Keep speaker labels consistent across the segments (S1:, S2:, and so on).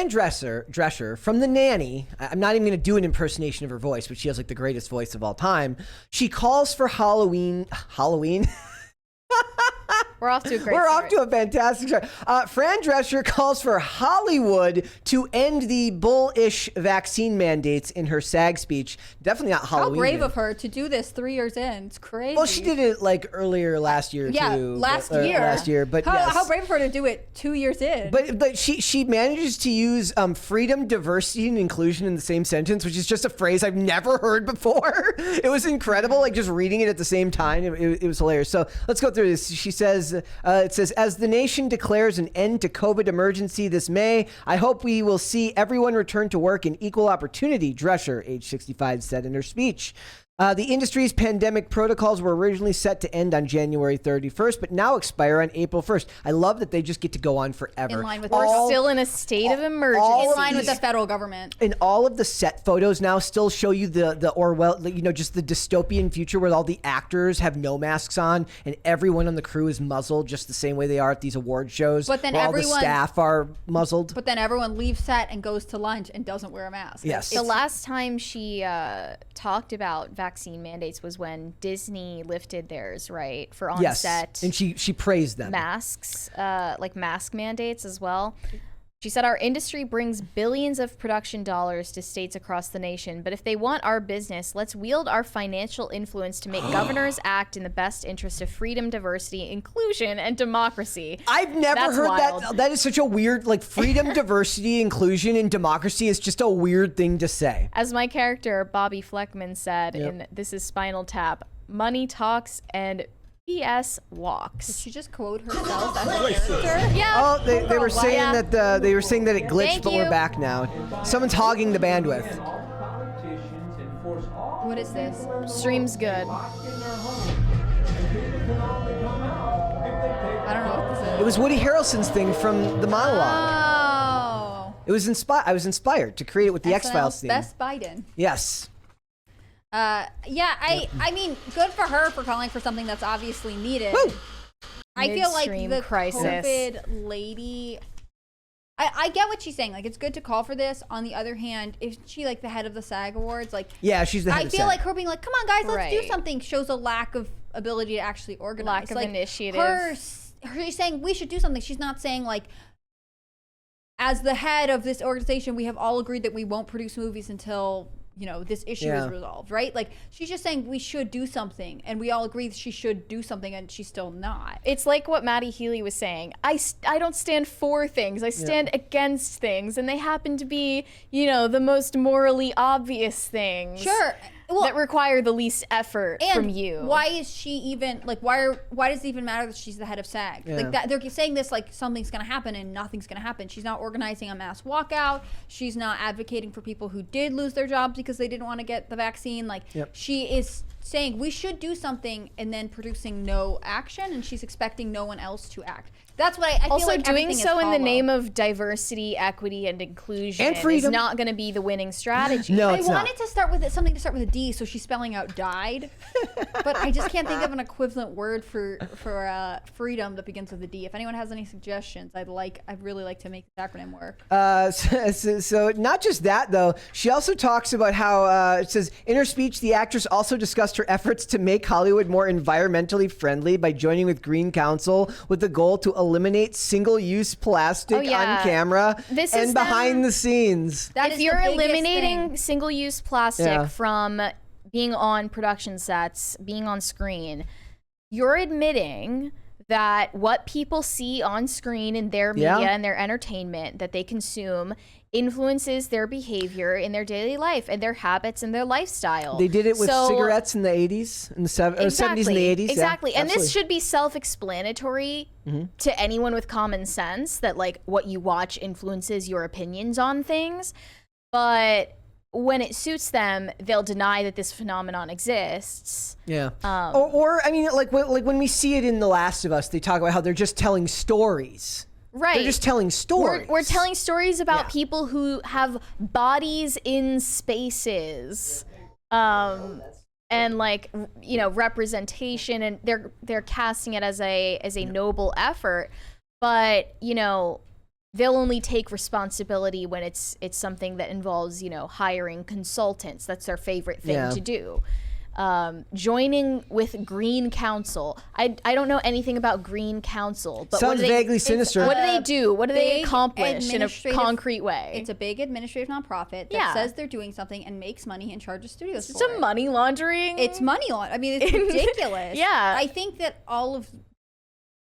S1: Fran Drescher from The Nanny, I'm not even going to do an impersonation of her voice, but she has like the greatest voice of all time. She calls for Halloween.
S2: We're off to a great
S1: We're
S2: start.
S1: off to a fantastic start. Fran Drescher calls for Hollywood to end the bullish vaccine mandates in her SAG speech. Definitely not Halloween.
S3: How brave of her to do this 3 years in. It's crazy.
S1: Well, she did it like earlier last year too.
S3: Last year.
S1: But
S3: how brave of her to do it 2 years in.
S1: But she manages to use freedom, diversity, and inclusion in the same sentence, which is just a phrase I've never heard before. It was incredible, like just reading it at the same time. It was hilarious. So let's go through this. She says, it says, as the nation declares an end to COVID emergency this May, I hope we will see everyone return to work in equal opportunity, Drescher, age 65, said in her speech. The industry's pandemic protocols were originally set to end on January 31st, but now expire on April 1st. I love that they just get to go on forever.
S3: In line with
S2: We're still in a state of emergency.
S3: in line with the federal government.
S1: And all of the set photos now still show you the Orwell, just the dystopian future where all the actors have no masks on and everyone on the crew is muzzled just the same way they are at these award shows.
S3: But then
S1: where all the staff are muzzled.
S3: But then everyone leaves set and goes to lunch and doesn't wear a mask.
S1: Yes.
S2: The last time she talked about vaccine mandates was when Disney lifted theirs, right? For on-set.
S1: And she praised them.
S2: Masks, like mask mandates as well. She said, our industry brings billions of production dollars to states across the nation, but if they want our business, let's wield our financial influence to make governors act in the best interest of freedom, diversity, inclusion, and democracy.
S1: I've never
S2: That's
S1: heard
S2: wild.
S1: that. That is such a weird, like freedom, diversity, inclusion, and democracy is just a weird thing to say.
S2: As my character, Bobby Fleckman, said in This Is Spinal Tap, money talks and BS walks.
S3: Did she just quote herself as a character?
S2: Yeah.
S1: Oh, they were saying
S2: Yeah.
S1: that they were saying that it glitched,
S2: Thank
S1: but
S2: you.
S1: we're back now. Someone's hogging the bandwidth.
S3: What is this?
S2: Stream's good.
S3: I don't know what this is.
S1: It was Woody Harrelson's thing from the monologue.
S3: Oh.
S1: It was inspired. I was inspired to create it with the X-Files theme.
S3: Best Biden.
S1: Yes.
S3: I mean, good for her for calling for something that's obviously needed.
S1: Woo!
S3: I feel like
S2: Midstream
S3: the
S2: crisis.
S3: COVID lady. I get what she's saying. Like, it's good to call for this. On the other hand, if she like the head of the SAG Awards, like
S1: Yeah, she's the head
S3: I
S1: of
S3: feel
S1: SAG.
S3: like her being like, "Come on, guys, let's do
S2: Right.
S3: something," shows a lack of ability to actually organize.
S2: Lack of
S3: like,
S2: initiative.
S3: She's saying we should do something. She's not saying like, as the head of this organization, we have all agreed that we won't produce movies until this issue is resolved, right? Like, she's just saying we should do something, and we all agree she should do something, and she's still not.
S2: It's like what Maddie Healy was saying. I don't stand for things. I stand against things, and they happen to be, the most morally obvious things.
S3: Sure. Well,
S2: that require the least effort from you.
S3: Why is she even like? Why does it even matter that she's the head of SAG?
S1: Yeah.
S3: Like that, they're saying this like something's gonna happen and nothing's gonna happen. She's not organizing a mass walkout. She's not advocating for people who did lose their jobs because they didn't want to get the vaccine. Like she is saying we should do something and then producing no action, and she's expecting no one else to act. That's what I feel
S2: also
S3: like
S2: doing
S3: everything
S2: so
S3: is
S2: in the
S3: hollow.
S2: name of diversity, equity, and inclusion
S1: And freedom.
S2: is not going to be the winning strategy.
S1: No,
S3: I
S1: it's
S3: wanted
S1: not.
S3: to start with something to start with a D, so she's spelling out died, but I just can't think of an equivalent word for freedom that begins with a D. If anyone has any suggestions, I'd really like to make this acronym work.
S1: So not just that though. She also talks about how it says in her speech, the actress also discussed her efforts to make Hollywood more environmentally friendly by joining with Green Council with the goal to eliminate single-use plastic
S2: Oh, yeah.
S1: on camera
S2: This
S1: and
S2: is
S1: behind
S2: them-
S1: the scenes.
S3: That
S2: if
S3: is the
S2: you're
S3: biggest
S2: eliminating
S3: thing.
S2: single-use plastic
S1: Yeah.
S2: from being on production sets, being on screen, you're admitting that what people see on screen in their media and their entertainment that they consume influences their behavior in their daily life and their habits and their lifestyle.
S1: They did it with
S2: So-
S1: cigarettes in the 80s, in the 70s and the 80s.
S2: Exactly.
S1: Yeah,
S2: And this
S1: absolutely.
S2: should be self-explanatory to anyone with common sense that like what you watch influences your opinions on things. But when it suits them, they'll deny that this phenomenon exists.
S1: Yeah. Or I mean, like when we see it in The Last of Us, they talk about how they're just telling stories.
S2: Right.
S1: They're just telling stories.
S2: We're telling stories about
S1: Yeah.
S2: people who have bodies in spaces. And like, representation, and they're casting it as a noble effort. But, they'll only take responsibility when it's something that involves, you know, hiring consultants. That's their favorite thing to do. Joining with Green Council. I don't know anything about Green Council, but
S1: sounds vaguely sinister.
S2: What do they do? What do they accomplish in a concrete way?
S3: It's a big administrative nonprofit that says they're doing something and makes money and charges studios for it.
S2: It's a money laundering.
S3: It's money laundering. I mean, it's ridiculous.
S2: Yeah.
S3: I think that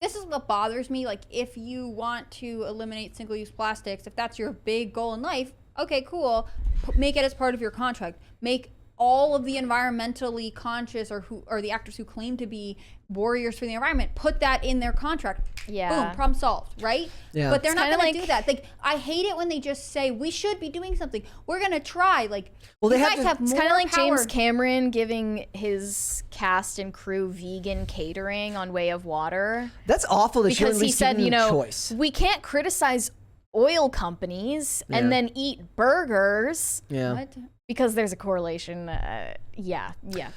S3: this is what bothers me. Like, if you want to eliminate single-use plastics, if that's your big goal in life, okay, cool. Make it as part of your contract. Make all of the environmentally conscious or the actors who claim to be warriors for the environment, put that in their contract.
S2: Yeah.
S3: Boom, problem solved, right?
S1: Yeah.
S3: But they're
S2: It's
S3: not
S2: kinda
S3: going to do that. Like, I hate it when they just say, we should be doing something. We're going to try. Like,
S1: Well, they
S3: you
S1: have
S3: guys
S1: to-
S3: have
S2: It's
S3: more
S2: kind of like
S3: power.
S2: James Cameron giving his cast and crew vegan catering on Way of Water.
S1: That's awful that you
S2: Because
S1: at
S2: he
S1: least
S2: said,
S1: give
S2: you
S1: them
S2: know,
S1: choice.
S2: we can't criticize oil companies
S1: Yeah.
S2: and then eat burgers.
S1: Yeah.
S3: What?
S2: Because there's a correlation.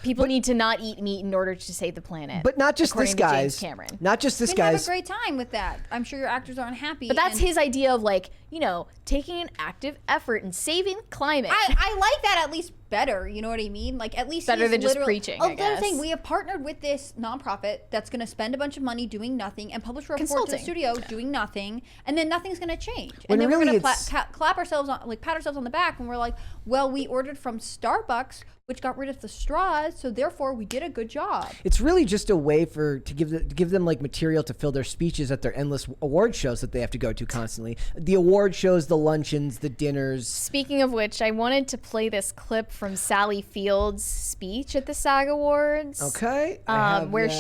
S2: People need to not eat meat in order to save the planet.
S1: But not just
S2: according
S1: this
S2: to James
S1: guy's.
S2: Cameron.
S1: Not just this
S3: They have a
S1: guy's.
S3: great time with that. I'm sure your actors aren't happy.
S2: But that's
S3: and
S2: his idea of, like, you know, taking an active effort in saving the climate.
S3: I like that at least better. You know what I mean? Like, at least
S2: Better
S3: he's
S2: than just
S3: literally-
S2: preaching,
S3: Oh,
S2: I
S3: the other
S2: guess.
S3: thing, we have partnered with this nonprofit that's going to spend a bunch of money doing nothing and publish a report to the
S2: Consulting.
S3: studio doing nothing, and then nothing's going to change.
S1: When
S3: And then
S1: really
S3: we're going to
S1: it's-
S3: clap ourselves on, like, pat ourselves on the back, and we're like, well, we ordered from Starbucks, which got rid of the straws, so therefore we did a good job.
S1: It's really just a way to give them like material to fill their speeches at their endless award shows that they have to go to constantly. The award shows, the luncheons, the dinners.
S2: Speaking of which, I wanted to play this clip from Sally Field's speech at the SAG Awards.
S1: Okay. I have
S2: Where
S1: that.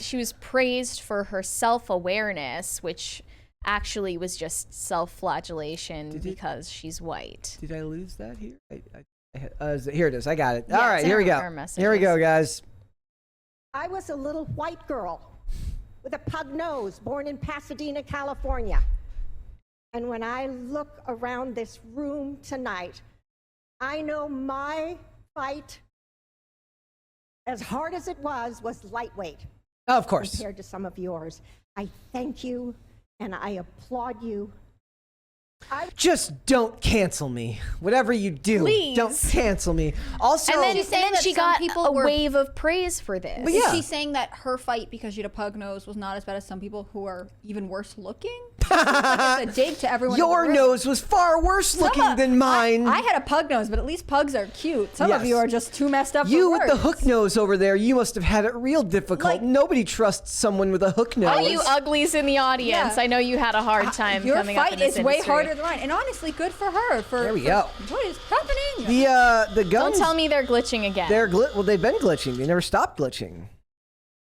S2: she was praised for her self-awareness, which actually was just self-flagellation because she's white.
S1: Did I lose that here? Here it is. I got it.
S2: Yeah,
S1: All right,
S2: it's in
S1: here we
S2: our
S1: go.
S2: messages.
S1: Here we go, guys.
S4: I was a little white girl with a pug nose, born in Pasadena, California. And when I look around this room tonight, I know my fight, as hard as it was lightweight
S1: Oh, of course.
S4: compared to some of yours. I thank you and I applaud you.
S1: Just don't cancel me. Whatever you do,
S2: Please.
S1: don't cancel me. Also,
S2: And then,
S3: She's saying that
S2: she
S3: some
S2: got
S3: people
S2: a
S3: were-
S2: wave of praise for this.
S1: But yeah.
S3: She's saying that her fight because she had a pug nose was not as bad as some people who are even worse looking. It's a dig to everyone. in the
S1: your
S3: room.
S1: nose was far worse looking than mine.
S3: I had a pug nose, but at least pugs are cute. Some of
S1: Yes.
S3: you are just too messed up.
S1: You
S3: for
S1: with the
S3: words.
S1: hook nose over there, you must have had it real difficult.
S3: Like-
S1: Nobody trusts someone with a hook nose.
S2: All you uglies in the audience,
S3: Yeah.
S2: I know you had a hard time
S3: Your
S2: coming up in
S3: fight
S2: this
S3: is way
S2: industry.
S3: harder than mine, and honestly, good for her.
S1: There we go.
S3: What is happening?
S1: The
S2: Don't
S1: guns.
S2: tell me they're glitching again.
S1: Well, they've been glitching. They never stopped glitching.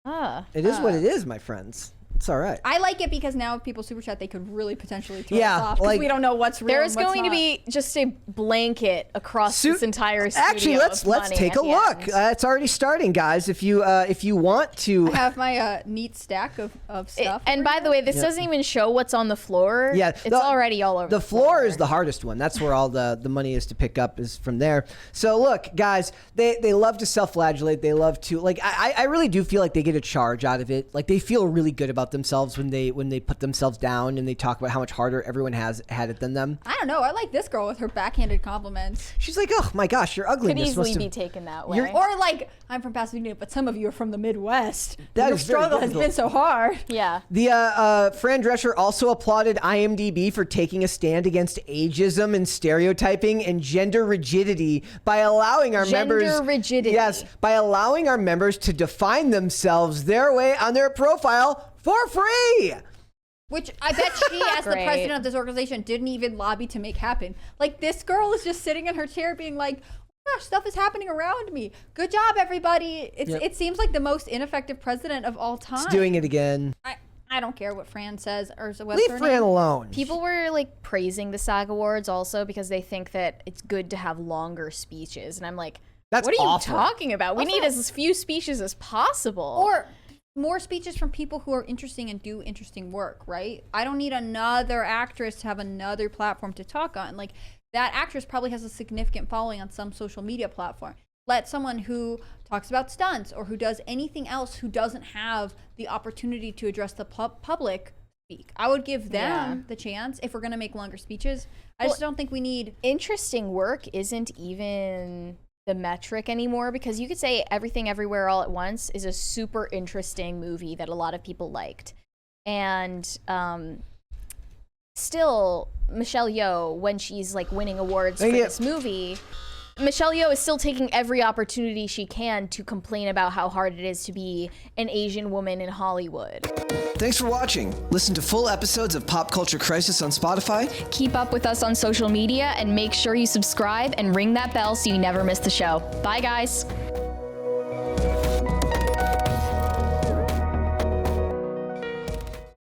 S1: It is what it is, my friends. It's all right.
S3: I like it because now if people super chat, they could really potentially throw
S1: Yeah,
S3: us off because
S1: like-
S3: we don't know what's real.
S2: There's
S3: and what's
S2: going to
S3: not.
S2: be just a blanket across this entire studio.
S1: Actually, let's
S2: of money
S1: take
S2: at
S1: a
S2: the
S1: look.
S2: end.
S1: It's already starting, guys. If you want to,
S3: I have my neat stack of stuff.
S2: And by the way, this doesn't even show what's on the floor.
S1: Yeah,
S2: It's already all over
S1: the floor is the hardest one. That's where all the money is to pick up, is from there. So look, guys, they love to self-flagellate. They love to, like, I really do feel like they get a charge out of it. Like, they feel really good about themselves when they put themselves down and they talk about how much harder everyone has had it than them.
S3: I don't know. I like this girl with her backhanded compliments.
S1: She's like, oh my gosh, your
S2: Could
S1: ugliness
S2: easily
S1: must
S2: be
S1: have.
S2: taken that way.
S1: You're-
S3: Or like, I'm from Pasadena, but some of you are from the Midwest.
S1: That
S3: Your
S1: is very
S3: struggle has
S1: difficult.
S3: been so hard.
S2: Yeah.
S1: The Fran Drescher also applauded IMDb for taking a stand against ageism and stereotyping and gender rigidity by allowing our members by allowing our members to define themselves their way on their profile for free.
S3: Which I bet she, as the
S2: Great.
S3: president of this organization, didn't even lobby to make happen. Like, this girl is just sitting in her chair being like, oh gosh, stuff is happening around me. Good job, everybody. It seems like the most ineffective president of all time.
S1: It's doing it again.
S3: I don't care what Fran says or what's
S1: Leave
S3: her
S1: Fran
S3: name.
S1: alone.
S2: People were like praising the SAG Awards also because they think that it's good to have longer speeches. And I'm like,
S1: That's
S2: what are you
S1: awful.
S2: talking about? We
S3: Also-
S2: need as few speeches as possible.
S3: Or more speeches from people who are interesting and do interesting work, right? I don't need another actress to have another platform to talk on. Like, that actress probably has a significant following on some social media platform. Let someone who talks about stunts or who does anything else who doesn't have the opportunity to address the public speak. I would give them the chance if we're going to make longer speeches. I just don't think we need...
S2: Interesting work isn't even the metric anymore, because you could say Everything Everywhere All at Once is a super interesting movie that a lot of people liked. And still, Michelle Yeoh, when she's like winning awards for this movie, Michelle Yeoh is still taking every opportunity she can to complain about how hard it is to be an Asian woman in Hollywood.
S1: Thanks for watching. Listen to full episodes of Pop Culture Crisis on Spotify.
S2: Keep up with us on social media and make sure you subscribe and ring that bell so you never miss the show. Bye, guys.